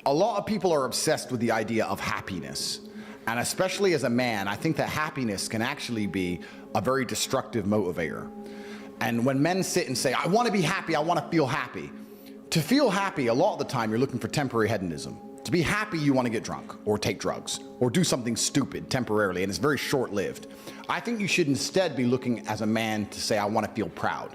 A lot of people are obsessed with the idea of happiness. And especially as a man, I think that happiness can actually be a very destructive motivator. And when men sit and say, I want to be happy, I want to feel happy. To feel happy, a lot of the time, you're looking for temporary hedonism. To be happy, you want to get drunk or take drugs or do something stupid temporarily, and it's very short-lived. I think you should instead be looking as a man to say, I want to feel proud.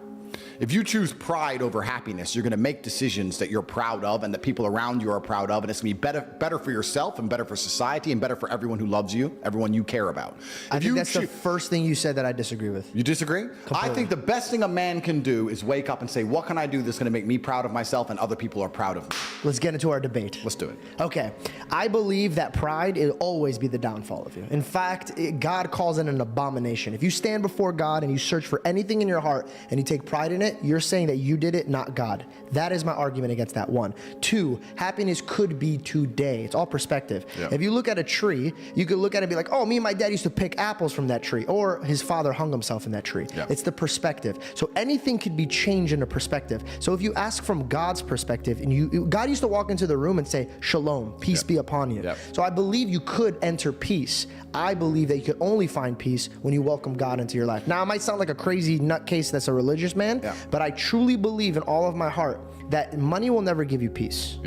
If you choose pride over happiness, you're going to make decisions that you're proud of and that people around you are proud of, and it's going to be better for yourself and better for society and better for everyone who loves you, everyone you care about. I think that's the first thing you said that I disagree with. You disagree? Completely. I think the best thing a man can do is wake up and say, what can I do that's going to make me proud of myself and other people are proud of me? Let's get into our debate. Let's do it. Okay. I believe that pride will always be the downfall of you. In fact, God calls it an abomination. If you stand before God and you search for anything in your heart and you take pride in it, you're saying that you did it, not God. That is my argument against that one. Two, happiness could be today. It's all perspective. Yeah. If you look at a tree, you could look at it and be like, oh, me and my dad used to pick apples from that tree, or his father hung himself in that tree. Yeah. It's the perspective. So anything could be changed in a perspective. So if you ask from God's perspective, and God used to walk into the room and say, shalom, peace be upon you. So I believe you could enter peace. I believe that you could only find peace when you welcome God into your life. Now, I might sound like a crazy nutcase that's a religious man, but I truly believe in all of my heart that money will never give you peace.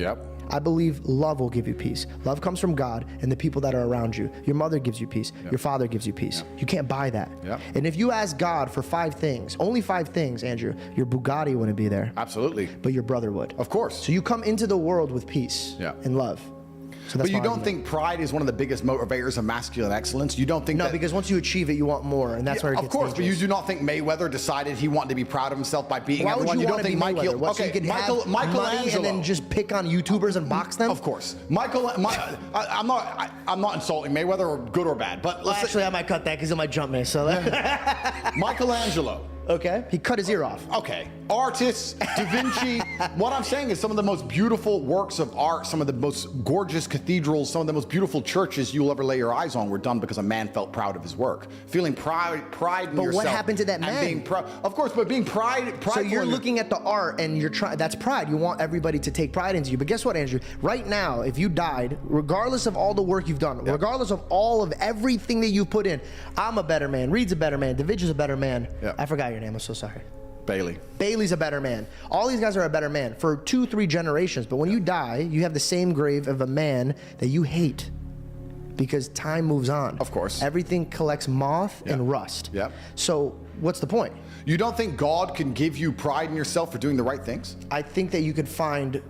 I believe love will give you peace. Love comes from God and the people that are around you. Your mother gives you peace. Your father gives you peace. You can't buy that. And if you ask God for 5 things, only 5 things, Andrew, your Bugatti wouldn't be there. Absolutely. But your brother would. Of course. So you come into the world with peace and love. So but you don't think pride is one of the biggest motivators of masculine excellence? You don't think No, because once you achieve it, you want more, and that's where it gets Of course, dangerous. but you do not think Mayweather decided he wanted to be proud of himself by beating Why everyone? Would you don't want think to be Mayweather? Michael? So you could have money and then just pick on YouTubers and box them? Of course. I'm not insulting Mayweather or good or bad, but actually, I might cut that because it might jump me. So Michelangelo. Okay. He cut his ear off. Okay. Artists, Da Vinci. What I'm saying is some of the most beautiful works of art, some of the most gorgeous cathedrals, some of the most beautiful churches you'll ever lay your eyes on were done because a man felt proud of his work. Feeling pride in yourself. But what happened to that man? Being of course, but being prideful. So you're looking at the art and you're trying, that's pride. You want everybody to take pride into you. But guess what, Andrew? Right now, if you died, regardless of all the work you've done, regardless of all of everything that you've put in, I'm a better man, Reed's a better man, Da Vinci's a better man. I forgot your name, I'm so sorry. Bailey. Bailey's a better man. All these guys are a better man for 2-3 generations. But when you die, you have the same grave of a man that you hate because time moves on. Of course. Everything collects moth and rust. So what's the point? You don't think God can give you pride in yourself for doing the right things? I think that you could find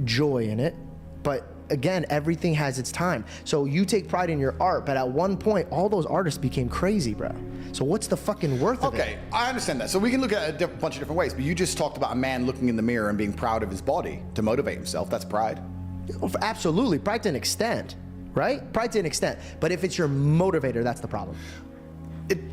joy in it, but again, everything has its time. So you take pride in your art, but at one point, all those artists became crazy, bro. So what's the fucking worth of it? Okay, I understand that. So we can look at a bunch of different ways, but you just talked about a man looking in the mirror and being proud of his body to motivate himself. That's pride. Absolutely, pride to an extent, right? Pride to an extent. But if it's your motivator, that's the problem.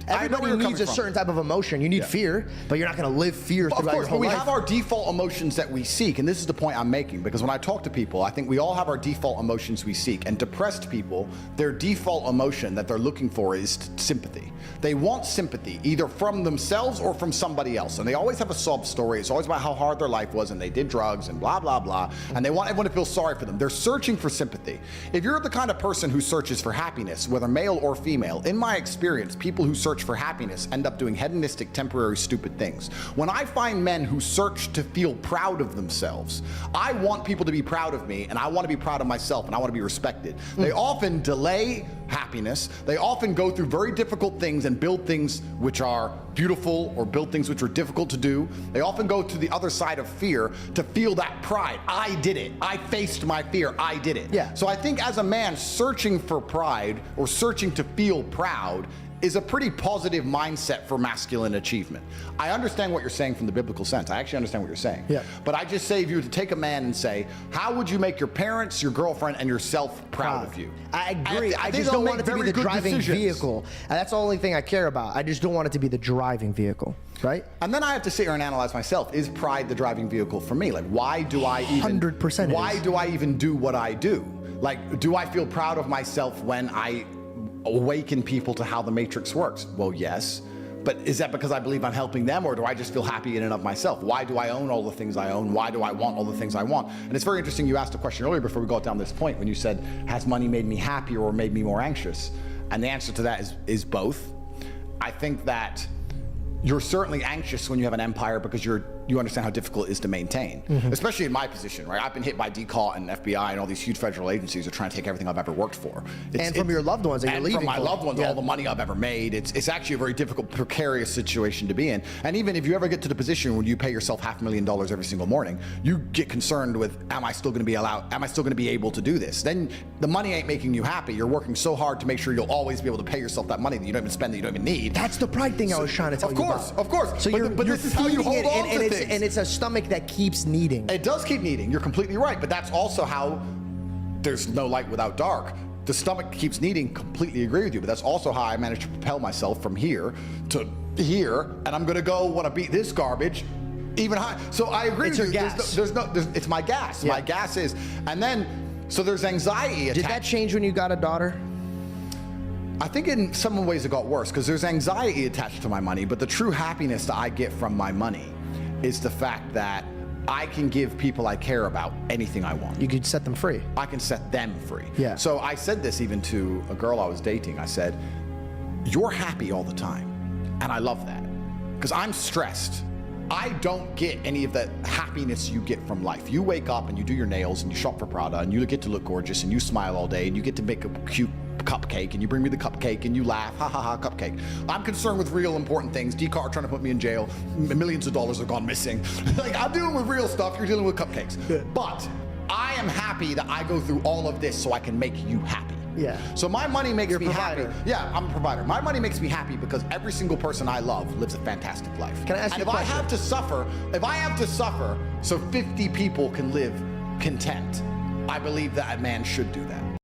Everybody needs a certain type of emotion. You need fear, but you're not going to live fear throughout your whole life. Of course, but we have our default emotions that we seek, and this is the point I'm making, because when I talk to people, I think we all have our default emotions we seek, and depressed people, their default emotion that they're looking for is sympathy. They want sympathy, either from themselves or from somebody else, and they always have a sob story. It's always about how hard their life was, and they did drugs, and blah, blah, blah, and they want everyone to feel sorry for them. They're searching for sympathy. If you're the kind of person who searches for happiness, whether male or female, in my experience, people who search for happiness end up doing hedonistic, temporary, stupid things. When I find men who search to feel proud of themselves, I want people to be proud of me, and I want to be proud of myself, and I want to be respected. They often delay happiness. They often go through very difficult things and build things which are beautiful or build things which are difficult to do. They often go to the other side of fear to feel that pride. I did it. I faced my fear. I did it. So I think as a man, searching for pride or searching to feel proud is a pretty positive mindset for masculine achievement. I understand what you're saying from the biblical sense. I actually understand what you're saying. But I just say if you were to take a man and say, how would you make your parents, your girlfriend, and yourself proud of you? I agree. I just don't want it to be the driving vehicle. And that's the only thing I care about. I just don't want it to be the driving vehicle. Right? And then I have to sit here and analyze myself. Is pride the driving vehicle for me? Like, why do I even 100% why do I even do what I do? Like, do I feel proud of myself when I awaken people to how the matrix works? Well, yes. But is that because I believe I'm helping them, or do I just feel happy in and of myself? Why do I own all the things I own? Why do I want all the things I want? And it's very interesting you asked a question earlier before we got down this point when you said, has money made me happier or made me more anxious? And the answer to that is both. I think that you're certainly anxious when you have an empire because you understand how difficult it is to maintain, especially in my position, right? I've been hit by DCAUT and FBI and all these huge federal agencies are trying to take everything I've ever worked for. And from your loved ones that you're leaving. And from my for. loved ones, all the money I've ever made. It's actually a very difficult, precarious situation to be in. And even if you ever get to the position where you pay yourself $500,000 every single morning, you get concerned with, am I still gonna be able to do this? Then the money ain't making you happy. You're working so hard to make sure you'll always be able to pay yourself that money that you don't even spend, that you don't even need. That's the pride thing I was trying to tell you about. Of course. So but this is how you hold on to things. And it's a stomach that keeps needing. It does keep needing. You're completely right. But that's also how there's no light without dark. The stomach keeps needing. Completely agree with you. But that's also how I managed to propel myself from here to here. And I'm going to go want to beat this garbage even higher. So I agree with you. Gas. It's my gas. Yeah. My gas is. And then, so there's anxiety attached. Did that change when you got a daughter? I think in some ways it got worse because there's anxiety attached to my money, but the true happiness that I get from my money is the fact that I can give people I care about anything I want. You could set them free. I can set them free. Yeah. So I said this even to a girl I was dating. I said, you're happy all the time. And I love that because I'm stressed. I don't get any of the happiness you get from life. You wake up and you do your nails and you shop for Prada and you get to look gorgeous and you smile all day and you get to make a cute cupcake and you bring me the cupcake and you laugh, ha ha ha, cupcake. I'm concerned with real important things. DCAR trying to put me in jail. Millions of dollars have gone missing. Like, I'm dealing with real stuff. You're dealing with cupcakes. But I am happy that I go through all of this so I can make you happy. Yeah. So my money makes me provider. happy. Yeah, I'm a provider. My money makes me happy because every single person I love lives a fantastic life. Can I ask you a question? question? If I have to suffer so 50 people can live content, I believe that a man should do that.